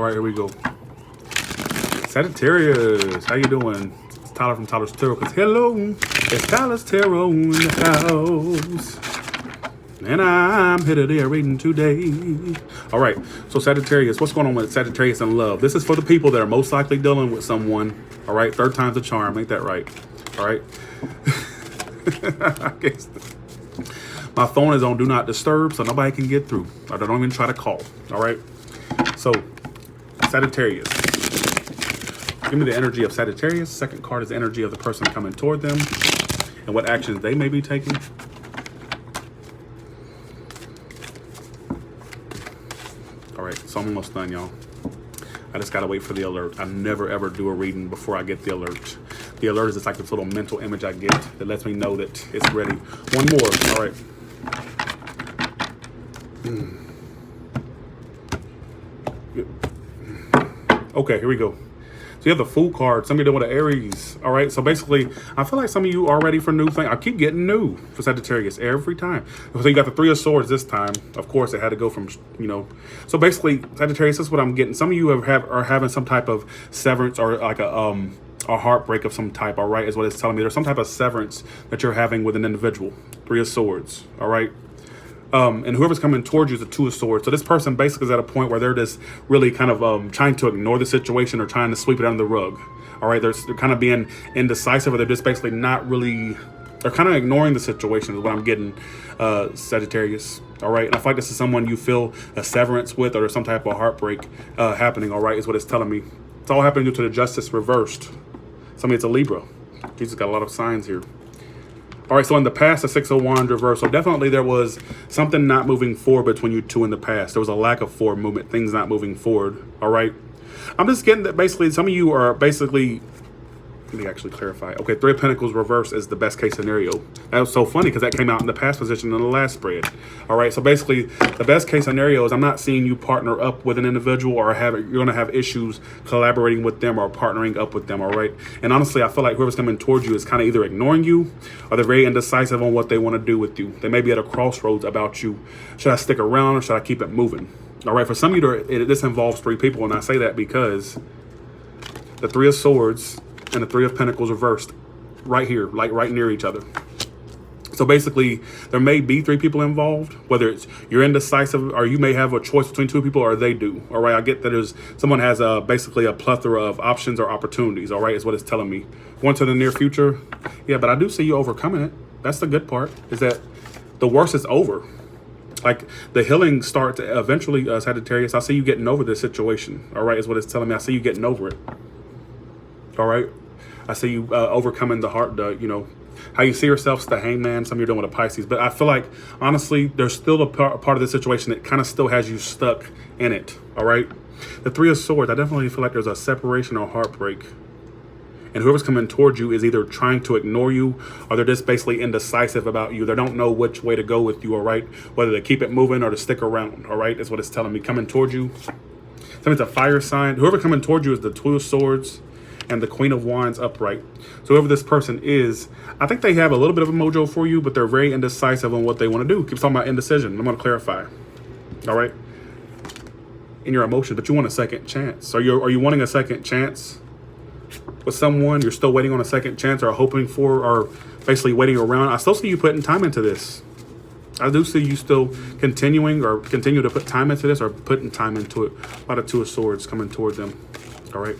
All right, here we go. Sagittarius, how you doing? It's Tyler from Tyler's Tarot. Cause hello, it's Tyler's Tarot in the house. And I'm here today reading today. All right, so Sagittarius, what's going on with Sagittarius and love? This is for the people that are most likely dealing with someone. All right, third time's a charm, ain't that right? All right. I guess my phone is on Do Not Disturb, so nobody can get through. I don't even try to call. All right. So, Sagittarius. Give me the energy of Sagittarius. Second card is the energy of the person coming toward them and what actions they may be taking. All right, so I'm almost done, y'all. I just gotta wait for the alert. I never ever do a reading before I get the alert. The alert is just like this little mental image I get that lets me know that it's ready. One more, all right. Okay, here we go. So you have the Fool card. Some of you deal with an Aries. All right. So basically, I feel like some of you are ready for new things. I keep getting new for Sagittarius every time. So you got the Three of Swords this time. Of course, it had to go from, you know. So basically, Sagittarius, this is what I'm getting. Some of you are having some type of severance or like a heartbreak of some type. All right, is what it's telling me. There's some type of severance that you're having with an individual. Three of Swords. All right. And whoever's coming towards you is a Two of Swords. So this person basically is at a point where they're just really kind of trying to ignore the situation or trying to sweep it under the rug. All right, they're kind of being indecisive, or they're just basically not really, they're kind of ignoring the situation is what I'm getting, Sagittarius. All right, and I feel like this is someone you feel a severance with, or some type of heartbreak happening, all right, is what it's telling me. It's all happening due to the Justice reversed. Somebody, it's a Libra. Jesus got a lot of signs here. All right, so in the past, the Six of Wands reversed. So definitely there was something not moving forward between you two in the past. There was a lack of forward movement, things not moving forward. All right. I'm just getting that basically some of you are basically, let me actually clarify. Okay, Three of Pentacles reverse is the best case scenario. That was so funny because that came out in the past position in the last spread. All right, so basically the best case scenario is I'm not seeing you partner up with an individual or you're going to have issues collaborating with them or partnering up with them. All right, and honestly, I feel like whoever's coming towards you is kind of either ignoring you or they're very indecisive on what they want to do with you. They may be at a crossroads about you. Should I stick around or should I keep it moving? All right, for some of you, this involves three people, and I say that because the Three of Swords and the Three of Pentacles reversed right here, like right near each other. So basically, there may be three people involved, whether it's you're indecisive or you may have a choice between two people or they do. All right, I get that someone has basically a plethora of options or opportunities. All right, is what it's telling me. Going to the near future, yeah, but I do see you overcoming it. That's the good part, is that the worst is over. Like the healing starts eventually, Sagittarius. I see you getting over this situation. All right, is what it's telling me. I see you getting over it. All right. I see you overcoming the heart, you know, how you see yourself, the Hangman. Some of you are doing with a Pisces. But I feel like, honestly, there's still a part of the situation that kind of still has you stuck in it. All right. The Three of Swords, I definitely feel like there's a separation or heartbreak. And whoever's coming towards you is either trying to ignore you or they're just basically indecisive about you. They don't know which way to go with you, all right? Whether to keep it moving or to stick around, all right? That's what it's telling me. Coming towards you. So it's a fire sign. Whoever coming towards you is the Two of Swords and the Queen of Wands upright. So whoever this person is, I think they have a little bit of a mojo for you, but they're very indecisive on what they want to do. Keeps talking about indecision. I'm going to clarify, all right? In your emotion, but you want a second chance. Are you wanting a second chance with someone? You're still waiting on a second chance or hoping for, or basically waiting around. I still see you putting time into this. I do see you still continue to put time into this or putting time into it. A lot of Two of Swords coming toward them. All right.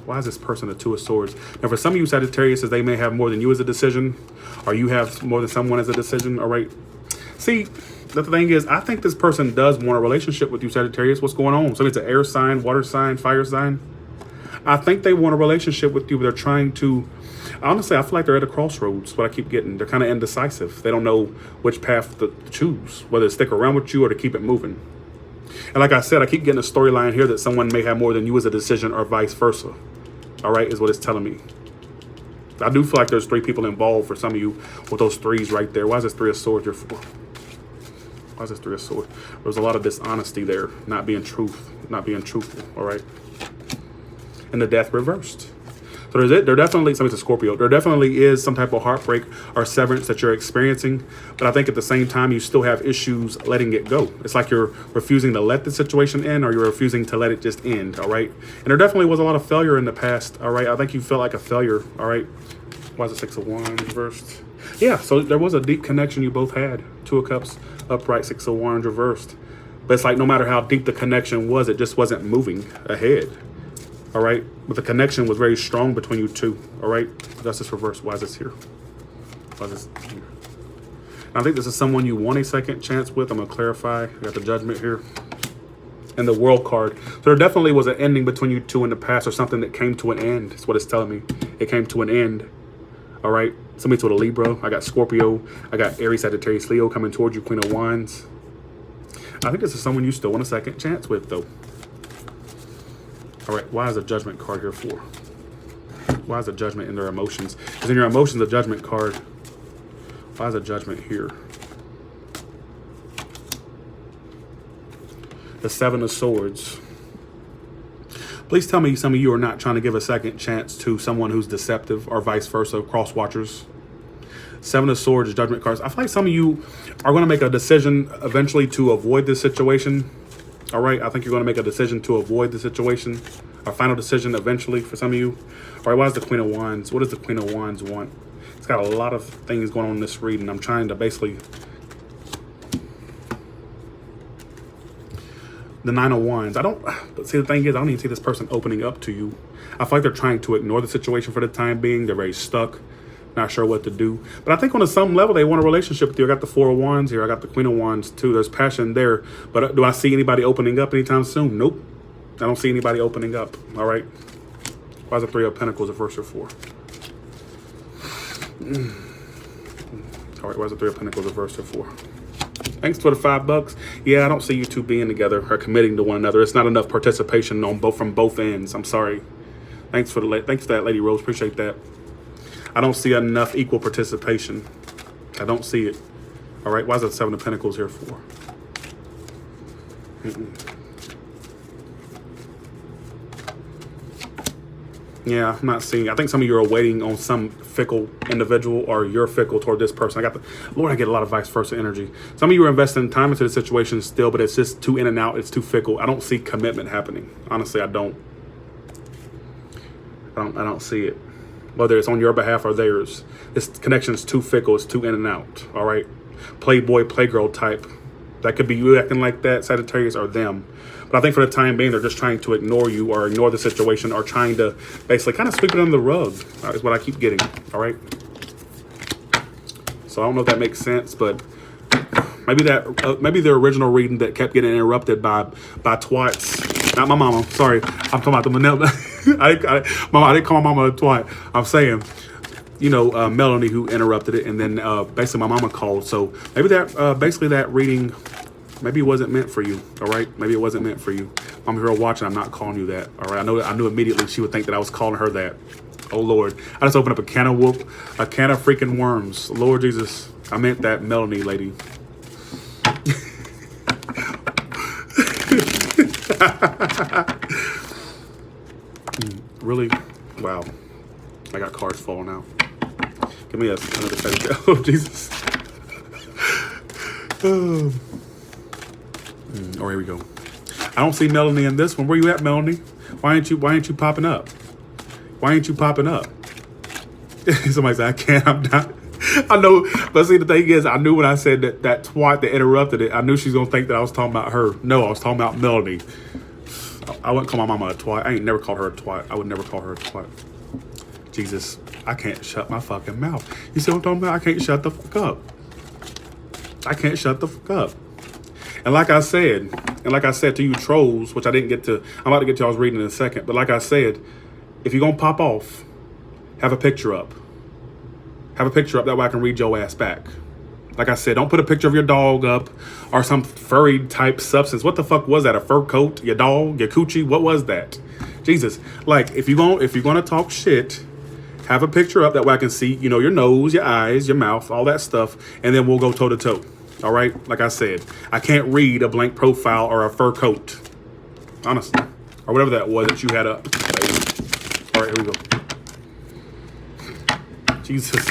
Why is this person a Two of Swords? Now, for some of you Sagittarius, they may have more than you as a decision, or you have more than someone as a decision. All right. See, the thing is, I think this person does want a relationship with you, Sagittarius. What's going on? So it's an air sign, water sign, fire sign. I think they want a relationship with you, but they're trying to, honestly, I feel like they're at a crossroads, what I keep getting. They're kind of indecisive. They don't know which path to choose, whether to stick around with you or to keep it moving. And like I said, I keep getting a storyline here that someone may have more than you as a decision or vice versa. All right, is what it's telling me. I do feel like there's three people involved for some of you with those threes right there. Why is this Three of Swords here for? Why is this Three of Swords? There's a lot of dishonesty there, not being truthful, all right? And the Death reversed. So there definitely, somebody's a Scorpio. There definitely is some type of heartbreak or severance that you're experiencing. But I think at the same time, you still have issues letting it go. It's like you're refusing to let the situation end, or you're refusing to let it just end. All right. And there definitely was a lot of failure in the past. All right. I think you felt like a failure. All right. Why is it 6 of Wands reversed? Yeah. So there was a deep connection you both had. 2 of Cups upright, 6 of Wands reversed. But it's like no matter how deep the connection was, it just wasn't moving ahead. All right. But the connection was very strong between you two. All right. That's this reverse. Why is this here? Why is this here? I think this is someone you want a second chance with. I'm going to clarify. I got the Judgment here. And the World card. So there definitely was an ending between you two in the past, or something that came to an end. That's what it's telling me. It came to an end. All right. Somebody's with a Libra. I got Scorpio. I got Aries, Sagittarius, Leo coming towards you. Queen of Wands. I think this is someone you still want a second chance with, though. All right, why is a Judgment card here for? Why is a Judgment in their emotions? Because in your emotions, a Judgment card. Why is a Judgment here? The 7 of Swords. Please tell me some of you are not trying to give a second chance to someone who's deceptive, or vice versa, cross watchers. 7 of Swords, Judgment cards. I feel like some of you are going to make a decision eventually to avoid this situation. All right, I think you're going to make a decision to avoid the situation. A final decision eventually for some of you. All right, why is the Queen of Wands? What does the Queen of Wands want? It's got a lot of things going on in this reading. I'm trying to basically... The 9 of Wands. See, the thing is, I don't even see this person opening up to you. I feel like they're trying to ignore the situation for the time being. They're very stuck. Not sure what to do. But I think on some level, they want a relationship with you. I got the 4 of Wands here. I got the Queen of Wands too. There's passion there. But do I see anybody opening up anytime soon? Nope. I don't see anybody opening up. All right. Why is the 3 of Pentacles reversed or 4? All right. Why is the 3 of Pentacles reversed or 4? Thanks for the $5. Yeah, I don't see you two being together or committing to one another. It's not enough participation on from both ends. I'm sorry. Thanks for that, Lady Rose. Appreciate that. I don't see enough equal participation. I don't see it. All right. Why is that 7 of Pentacles here for? Yeah, I'm not seeing. I think some of you are waiting on some fickle individual, or you're fickle toward this person. I get a lot of vice versa energy. Some of you are investing time into the situation still, but it's just too in and out. It's too fickle. I don't see commitment happening. Honestly, I don't see it. Whether it's on your behalf or theirs. This connection is too fickle. It's too in and out. All right. Playboy, playgirl type. That could be you acting like that, Sagittarius, or them. But I think for the time being, they're just trying to ignore you or ignore the situation, or trying to basically kind of sweep it under the rug. Is what I keep getting. All right. So I don't know if that makes sense, but maybe the original reading that kept getting interrupted by twats. Not my mama. Sorry, I'm talking about the Manila. I didn't call my mama a twat. I'm saying, Melanie, who interrupted it, and then basically my mama called. So maybe that reading, maybe it wasn't meant for you. All right, maybe it wasn't meant for you. I'm here watching. I'm not calling you that. All right, I knew immediately she would think that I was calling her that. Oh Lord, I just opened up a can of freaking worms. Lord Jesus, I meant that, Melanie lady. Really? Wow. I got cards falling out. Give me another second. Oh, Jesus. Oh, here we go. I don't see Melanie in this one. Where you at, Melanie? Why ain't you popping up? Why ain't you popping up? Somebody said, I can't. I'm not. I know, but see, the thing is, I knew when I said that twat that interrupted it, I knew she's going to think that I was talking about her. No, I was talking about Melanie. I wouldn't call my mama a twat. I ain't never called her a twat. I would never call her a twat. Jesus, I can't shut my fucking mouth. You see what I'm talking about? I can't shut the fuck up. I can't shut the fuck up. And like I said to you trolls, which I didn't get to, I'm about to get to y'all's reading in a second, but like I said, if you're going to pop off, have a picture up. Have a picture up, that way I can read your ass back. Like I said, don't put a picture of your dog up or some furry type substance. What the fuck was that? A fur coat? Your dog? Your coochie? What was that? Jesus. Like, if you're gonna talk shit, have a picture up, that way I can see, your nose, your eyes, your mouth, all that stuff, and then we'll go toe to toe. All right? Like I said, I can't read a blank profile or a fur coat. Honestly. Or whatever that was that you had up. All right, here we go. Jesus.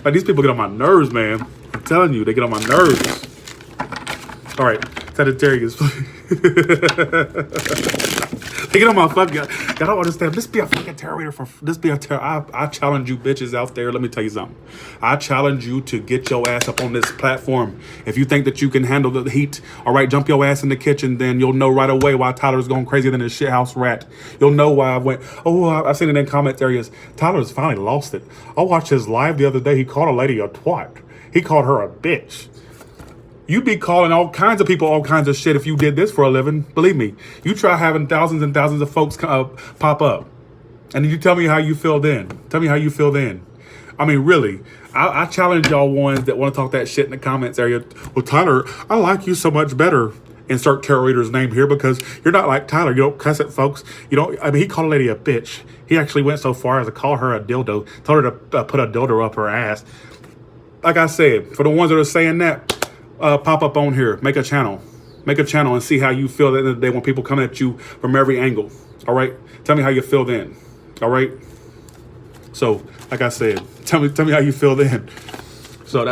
Like these people get on my nerves, man. I'm telling you, they get on my nerves. All right, Sagittarius. They get on my fucking. I don't understand. This be a fucking terror for. This be a terror. I challenge you bitches out there. Let me tell you something. I challenge you to get your ass up on this platform. If you think that you can handle the heat, all right, jump your ass in the kitchen. Then you'll know right away why Tyler's going crazier than a shithouse rat. You'll know why I went. Oh, I've seen it in comment areas. Tyler's finally lost it. I watched his live the other day. He called a lady a twat. He called her a bitch. You'd be calling all kinds of people all kinds of shit if you did this for a living. Believe me. You try having thousands and thousands of folks pop up. And you tell me how you feel then. Tell me how you feel then. I mean, really. I challenge y'all ones that want to talk that shit in the comments area. Well, Tyler, I like you so much better. Insert tarot reader's name here because you're not like Tyler. You don't cuss at folks. You don't. I mean, he called a lady a bitch. He actually went so far as to call her a dildo. Told her to put a dildo up her ass. Like I said, for the ones that are saying that, pop up on here, make a channel and see how you feel at the end of the day when people coming at you from every angle. All right, tell me how you feel then. All right, so like I said, tell me how you feel then. So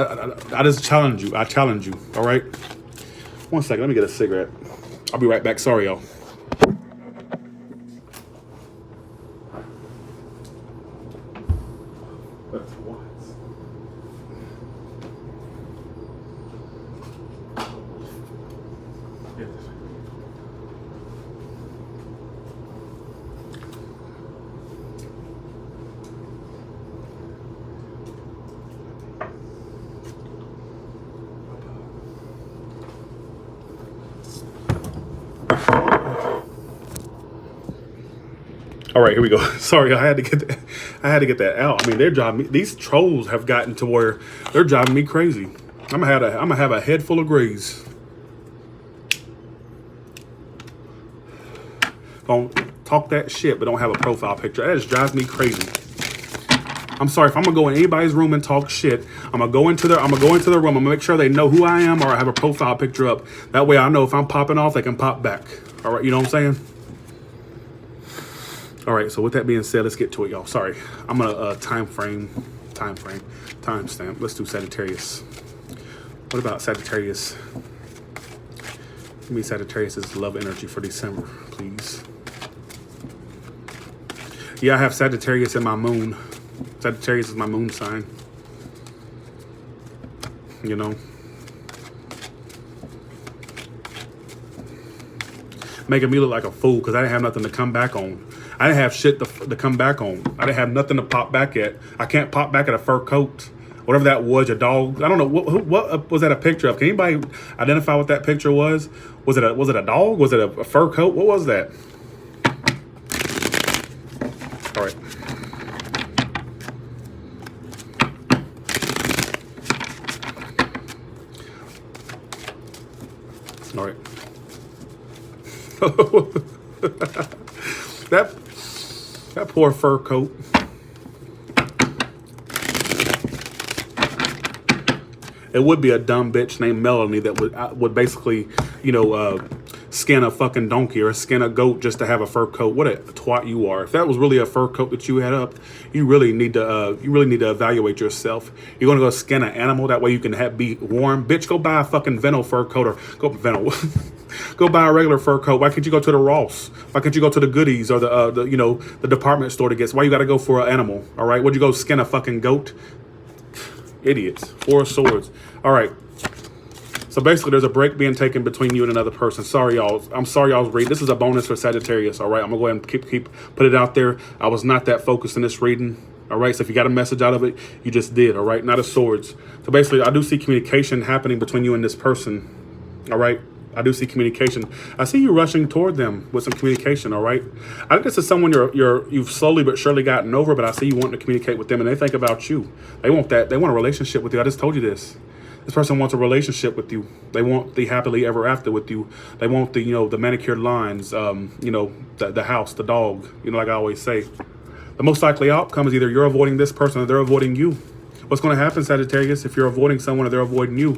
I just challenge you. I challenge you. All right, 1 second, let me get a cigarette. I'll be right back. Sorry, y'all. All right, here we go. Sorry, I had to get that out. I mean, they're driving me. These trolls have gotten to where they're driving me crazy. I'm gonna have a head full of grays. Don't talk that shit, but don't have a profile picture. That just drives me crazy. I'm sorry if I'm gonna go in anybody's room and talk shit. I'm gonna go into the room. I'm gonna make sure they know who I am, or I have a profile picture up. That way, I know if I'm popping off, they can pop back. All right, you know what I'm saying? All right, so with that being said, let's get to it, y'all. Sorry, I'm gonna timestamp. Let's do Sagittarius. What about Sagittarius? Give me Sagittarius' love energy for December, please. Yeah, I have Sagittarius in my moon. Sagittarius is my moon sign. You know. Making me look like a fool because I didn't have nothing to come back on. I didn't have shit to come back on. I didn't have nothing to pop back at. I can't pop back at a fur coat. Whatever that was, a dog. I don't know. What was that a picture of? Can anybody identify what that picture was? Was it a dog? Was it a fur coat? What was that? All right. All right. That poor fur coat. It would be a dumb bitch named Melanie that would basically, skin a fucking donkey or skin a goat just to have a fur coat. What a twat you are! If that was really a fur coat that you had up, you really need to evaluate yourself. You're gonna go skin an animal that way you can be warm. Bitch, go buy a fucking Veno fur coat or go buy a regular fur coat. Why can't you go to the Ross? Why can't you go to the Goodies or the department store to get? Why you got to go for an animal? All right, would you go skin a fucking goat? Idiots. 4 of Swords. All right. So basically, there's a break being taken between you and another person. Sorry, y'all. I'm sorry, y'all's read. This is a bonus for Sagittarius. All right, I'm gonna go ahead and put it out there. I was not that focused in this reading. All right, so if you got a message out of it, you just did. All right, not a Swords. So basically, I do see communication happening between you and this person. All right. I do see communication. I see you rushing toward them with some communication, all right? I think this is someone you've slowly but surely gotten over, but I see you wanting to communicate with them, and they think about you. They want that. They want a relationship with you. I just told you this. This person wants a relationship with you. They want the happily ever after with you. They want the manicured lines, the house, the dog, like I always say. The most likely outcome is either you're avoiding this person or they're avoiding you. What's going to happen, Sagittarius, if you're avoiding someone or they're avoiding you?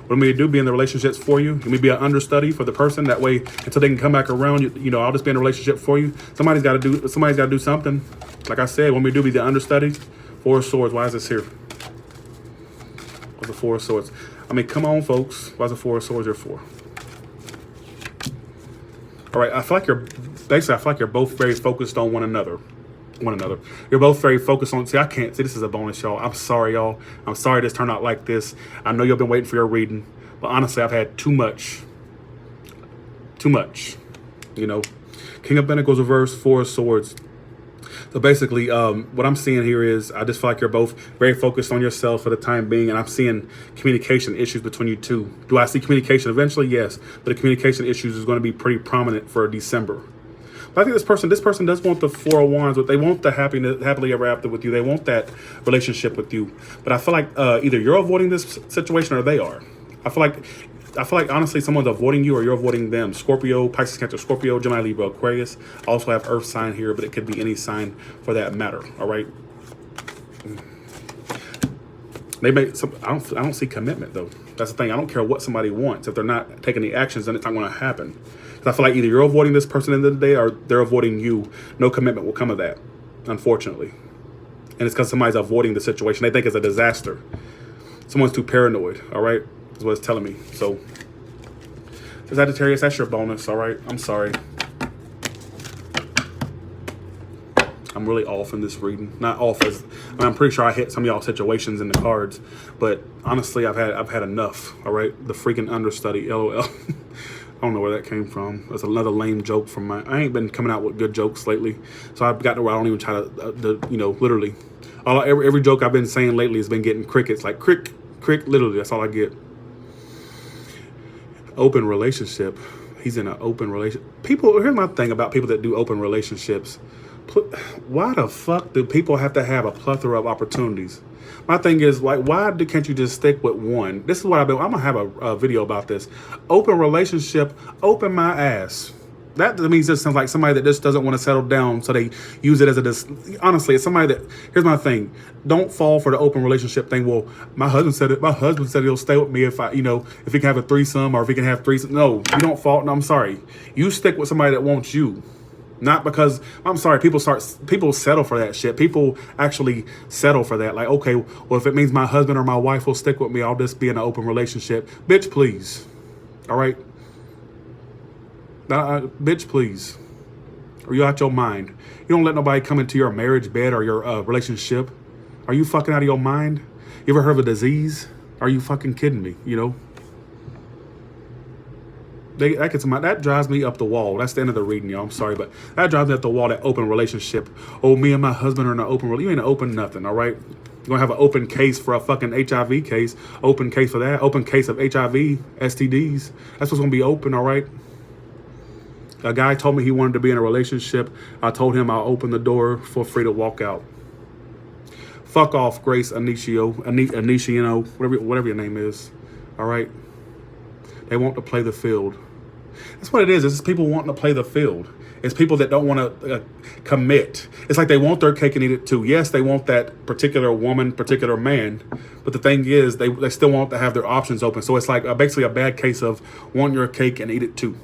What I'm going to do, be in the relationships for you. Let me be an understudy for the person. That way, until they can come back around, I'll just be in a relationship for you. Somebody's got to do something. Like I said, when we do be the understudy, Four of Swords. Why is this here? What's the Four of Swords? I mean, come on, folks. Why's the Four of Swords here for? All right, I feel like you're both very focused on one another. You're both very focused on, see, I can't, see, this is a bonus, y'all. I'm sorry, y'all. I'm sorry this turned out like this. I know you've been waiting for your reading, but honestly, I've had too much, you know. King of Pentacles reverse, Four of Swords. So basically, what I'm seeing here is I just feel like you're both very focused on yourself for the time being, and I'm seeing communication issues between you two. Do I see communication eventually? Yes, but the communication issues is going to be pretty prominent for December. But I think this person does want the Four of Wands, but they want the happily ever after with you. They want that relationship with you. But I feel like either you're avoiding this situation or they are. I feel like honestly someone's avoiding you or you're avoiding them. Scorpio, Pisces, Cancer, Scorpio, Gemini, Libra, Aquarius. I also have Earth sign here, but it could be any sign for that matter. All right. They may. I don't see commitment though. That's the thing. I don't care what somebody wants. If they're not taking the actions, then it's not going to happen. I feel like either you're avoiding this person in the day or they're avoiding you. No commitment will come of that, unfortunately. And it's because somebody's avoiding the situation. They think it's a disaster. Someone's too paranoid, all right? Is what it's telling me. So, Sagittarius, that's your bonus, all right? I'm sorry. I'm really off in this reading. Not off as, I mean, I'm pretty sure I hit some of y'all situations in the cards. But honestly, I've had enough, all right? The freaking understudy, LOL. I don't know where that came from. That's another lame joke from I ain't been coming out with good jokes lately. So I've got to where I don't even try to, you know, literally. Every joke I've been saying lately has been getting crickets. Like crick, literally. That's all I get. Open relationship. He's in an open relationship. People, here's my thing about people that do open relationships. Why the fuck do people have to have a plethora of opportunities? My thing is, like, why can't you just stick with one? This is what I'm going to have a video about this. Open relationship, open my ass. That to me just sounds like somebody that just doesn't want to settle down, so they use it as honestly, it's somebody that, here's my thing. Don't fall for the open relationship thing. Well, my husband said he'll stay with me if if he can have a threesome or if he can have threesome. No, you don't fall. No, I'm sorry. You stick with somebody that wants you. Not because, I'm sorry, people settle for that shit. People actually settle for that. Like, okay, well, if it means my husband or my wife will stick with me, I'll just be in an open relationship. Bitch, please. All right? Bitch, please. Are you out your mind? You don't let nobody come into your marriage bed or your relationship. Are you fucking out of your mind? You ever heard of a disease? Are you fucking kidding me? You know? That drives me up the wall. That's the end of the reading, y'all. I'm sorry, but that drives me up the wall, that open relationship. Oh, me and my husband are in an open relationship. You ain't open nothing, all right? You're going to have an open case for a fucking HIV case. Open case for that. Open case of HIV, STDs. That's what's going to be open, all right? A guy told me he wanted to be in a relationship. I told him I'll open the door, feel free to walk out. Fuck off, Grace Anicio, whatever your name is, all right? They want to play the field. That's what it is. It's just people wanting to play the field. It's people that don't want to commit. It's like they want their cake and eat it too. Yes, they want that particular woman, particular man. But the thing is, they still want to have their options open. So it's like basically a bad case of want your cake and eat it too.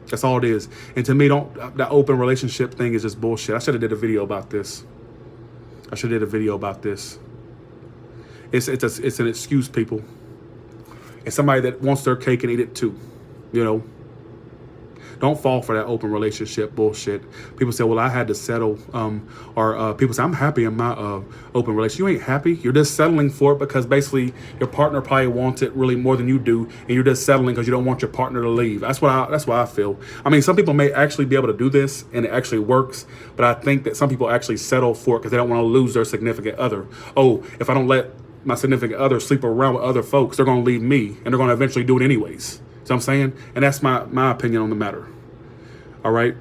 That's all it is. And to me, that open relationship thing is just bullshit. I should have did a video about this. It's an excuse, people. It's somebody that wants their cake and eat it too, you know. Don't fall for that open relationship bullshit. People say, well, I had to settle. Or people say, I'm happy in my open relationship. You ain't happy. You're just settling for it because basically your partner probably wants it really more than you do. And you're just settling because you don't want your partner to leave. That's why I feel. I mean, some people may actually be able to do this and it actually works. But I think that some people actually settle for it because they don't want to lose their significant other. Oh, if I don't let my significant other sleep around with other folks, they're going to leave me and they're going to eventually do it anyways. See what I'm saying? And that's my opinion on the matter. All right.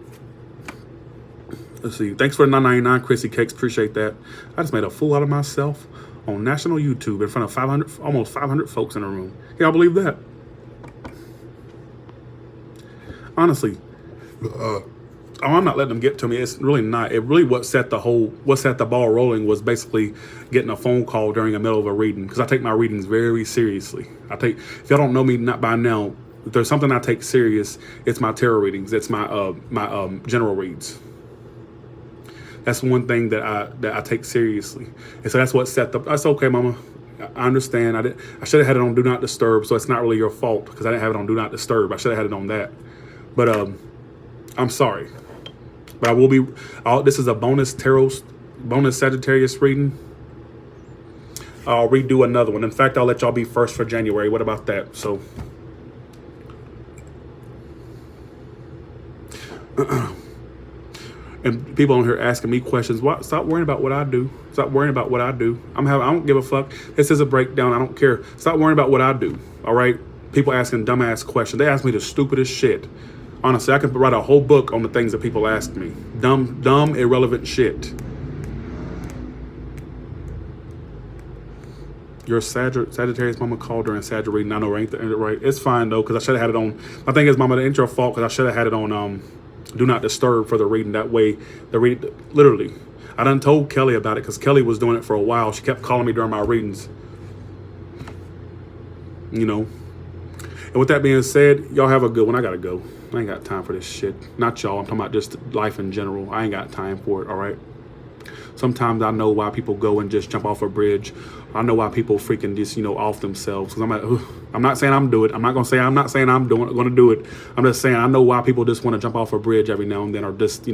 Let's see. Thanks for the $9.99, Chrissy Cakes. Appreciate that. I just made a fool out of myself on national YouTube in front of almost 500 folks in the room. Can y'all believe that? Honestly, I'm not letting them get to me. It's really not. It really what set the ball rolling was basically getting a phone call during the middle of a reading, because I take my readings very seriously. If y'all don't know me not by now, if there's something I take serious, it's my tarot readings. It's my general reads. That's one thing that I take seriously. And so that's what set the. That's okay, Mama. I understand. I should have had it on Do Not Disturb, so it's not really your fault because I didn't have it on Do Not Disturb. I should have had it on that. But I'm sorry. But I will be. This is a bonus Sagittarius reading. I'll redo another one. In fact, I'll let y'all be first for January. What about that? So. And people on here asking me questions. What? Stop worrying about what I do. Stop worrying about what I do. I don't give a fuck. This is a breakdown. I don't care. Stop worrying about what I do. All right. People asking dumbass questions. They ask me the stupidest shit. Honestly, I could write a whole book on the things that people ask me. Dumb, irrelevant shit. Your Sagittarius Mama called during Sagittarius reading. I know right. It's fine though, because I should have had it on. My thing is, Mama, it ain't your fault because I should have had it on Do Not Disturb for the reading. That way, literally, I done told Kelly about it because Kelly was doing it for a while. She kept calling me during my readings. You know. And with that being said, y'all have a good one. I gotta go. I ain't got time for this shit. Not y'all. I'm talking about just life in general. I ain't got time for it. All right. Sometimes I know why people go and just jump off a bridge. I know why people freaking just, off themselves. Because I'm not saying I'm doing it. I'm not saying I'm going to do it. I'm just saying I know why people just want to jump off a bridge every now and then or just,